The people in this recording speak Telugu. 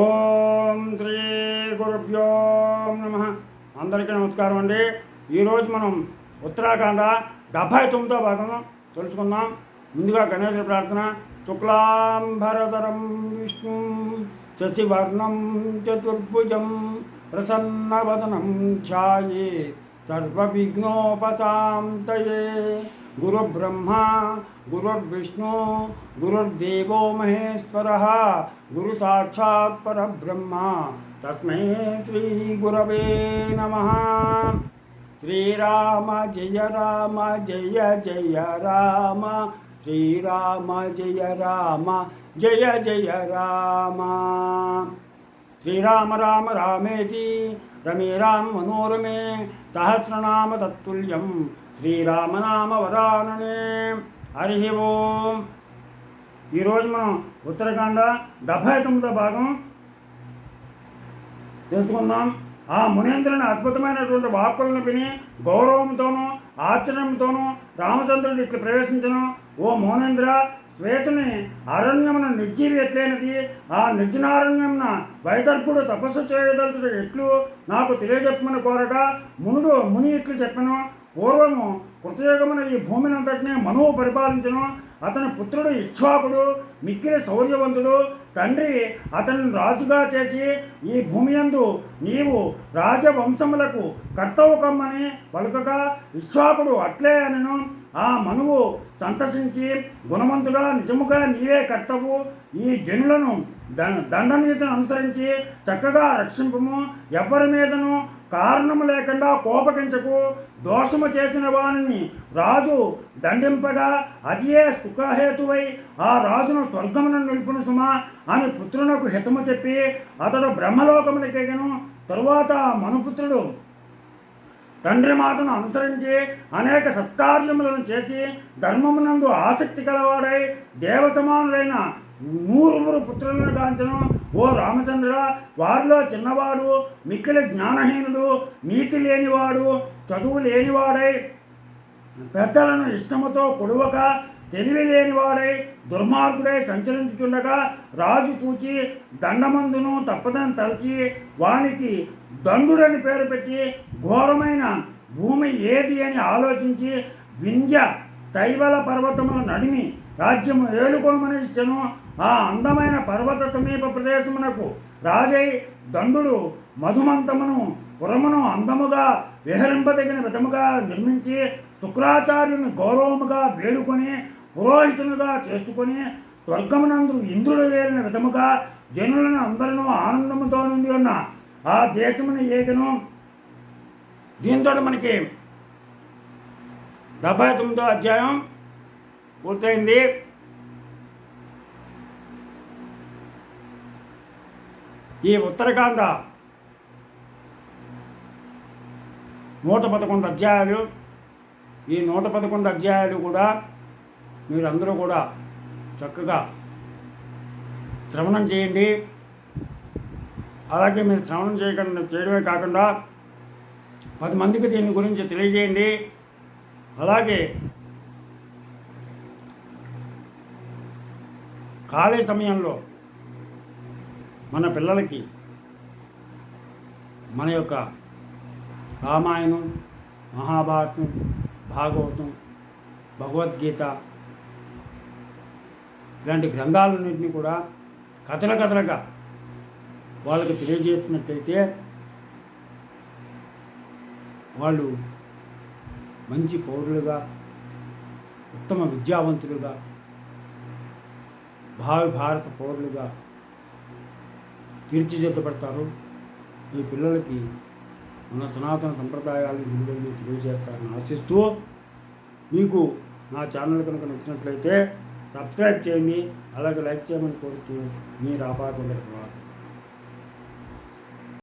ఓం శ్రీ గురుభ్యో నమ. అందరికీ నమస్కారం అండి. ఈరోజు మనం ఉత్తరాఖండ 79వ భాగం తెలుసుకుందాం. ముందుగా గణేశ ప్రార్థన. శుక్లాంబరధరం విష్ణు శశివర్ణం చతుర్భుజం ప్రసన్నవదనం ఛాయే సర్వవిఘ్నోపశాంతయే. గురుబ్రహ్మ గురుర్విష్ణు గురుర్దేవో మహేశ్వరः గురు సాక్షాత్ పరబ్రహ్మ తస్మై శ్రీ గురవే నమః. శ్రీరామ జయ రామ జయ జయ రామ శ్రీరామ జయ రామ జయ జయ రామ. శ్రీరామ రామ రామేతి రమే రామ మనోరమే సహస్రనామ తత్తుల్యం శ్రీరామనామ వరాననే. హరి ఓం. ఈరోజు మనం ఉత్తరాఖండ 79వ భాగం తెలుసుకుందాం. ఆ మునేంద్రుని అద్భుతమైనటువంటి వాక్కులను విని గౌరవంతోనూ ఆశ్చర్యంతోనూ రామచంద్రుడు ఇట్లా ప్రవేశించను. ఓ మౌనేంద్ర, శ్వేతుని అరణ్యమున నిర్జీవి ఎట్లయినది. ఆ నిర్జనారణ్యమున వైదర్భుడు తపస్సు చేయదలుచుడు ఎట్లు నాకు తెలియజెప్పమని కోరగా ముని ఇట్లు చెప్పను. పూర్వము కృతయుగమున ఈ భూమినంతటినీ మనువు పరిపాలించను. అతని పుత్రుడు ఇక్ష్వాకుడు మిక్కిలి శౌర్యవంతుడు. తండ్రి అతన్ని రాజుగా చేసి ఈ భూమి యందు నీవు రాజవంశములకు కర్తవు కమ్మని పలుకగా ఇక్ష్వాకుడు అట్లే అనను. ఆ మనువు సంతసించి గుణవంతుడా, నిజముగా నీవే కర్తవు. ఈ జనులను దండనీతిని అనుసరించి చక్కగా రక్షింపము. ఎవ్వరి మీదను కారణము లేకుండా కోపగించకు. దోషము చేసిన వారిని రాజు దండింపగా అదియే సుఖహేతువై ఆ రాజును స్వర్గమును నిలుపును సుమా అని పుత్రునకు హితము చెప్పి అతడు బ్రహ్మలోకమునికెగను. తరువాత మనుపుత్రుడు తండ్రి మాటను అనుసరించి అనేక సత్కార్యములను చేసి ధర్మమునందు ఆసక్తి కలవాడై దేవసమానులైన 100 పుత్రులను గాంచను. ఓ రామచంద్ర, వారిలో చిన్నవాడు మిక్కిలి జ్ఞానహీనుడు, నీతి లేనివాడు, చదువు లేనివాడై పెద్దలను ఇష్టముతో కొడువక తెలివి లేనివాడై దుర్మార్గుడై సంచరించుచుండగా రాజు చూచి దండమందును తప్పదని తలచి వానికి దండుడని పేరు పెట్టి ఘోరమైన భూమి ఏది అని ఆలోచించి వింధ్య శైవల పర్వతముల నడిమి రాజ్యము ఏలుకొనమని ఇచ్చను. ఆ అందమైన పర్వత సమీప ప్రదేశమునకు రాజై దండుడు మధుమంతమును పురమును అందముగా విహరింపదగిన విధముగా నిర్మించి శుక్రాచార్యుని గౌరవముగా వేడుకొని పురోహితునిగా చేసుకొని స్వర్గమునందు ఇంద్రుడు ఏలిన విధముగా జనులను అందరూ ఆనందముతో నుండి ఉన్న ఆ దేశమును ఏగను. దీంతో మనకి 79వ అధ్యాయం పూర్తయింది. ఈ ఉత్తరాఖండ 111 అధ్యాయాలు. ఈ 111 అధ్యాయాలు కూడా మీరందరూ కూడా చక్కగా శ్రవణం చేయండి. అలాగే మీరు శ్రవణం చేయడమే కాకుండా 10 మందికి దీని గురించి తెలియజేయండి. అలాగే ఖాళీ సమయంలో మన పిల్లలకి మన యొక్క రామాయణం, మహాభారతం, భాగవతం, భగవద్గీత ఇలాంటి గ్రంథాలన్నింటినీ కూడా కథలుగా వాళ్ళకి తెలియజేస్తున్నట్లయితే వాళ్ళు మంచి పౌరులుగా, ఉత్తమ విద్యావంతులుగా, భావి భారత పౌరులుగా తీర్చిదిద్దబడతారు. ఈ పిల్లలకి మన సనాతన సంప్రదాయాలు విలువలను తెలియజేస్తారని ఆశిస్తూ, మీకు నా ఛానల్ కనుక నచ్చినట్లయితే సబ్స్క్రైబ్ చేయండి. అలాగే లైక్ చేయమని కోరుతూ మీ రాపాకొండ.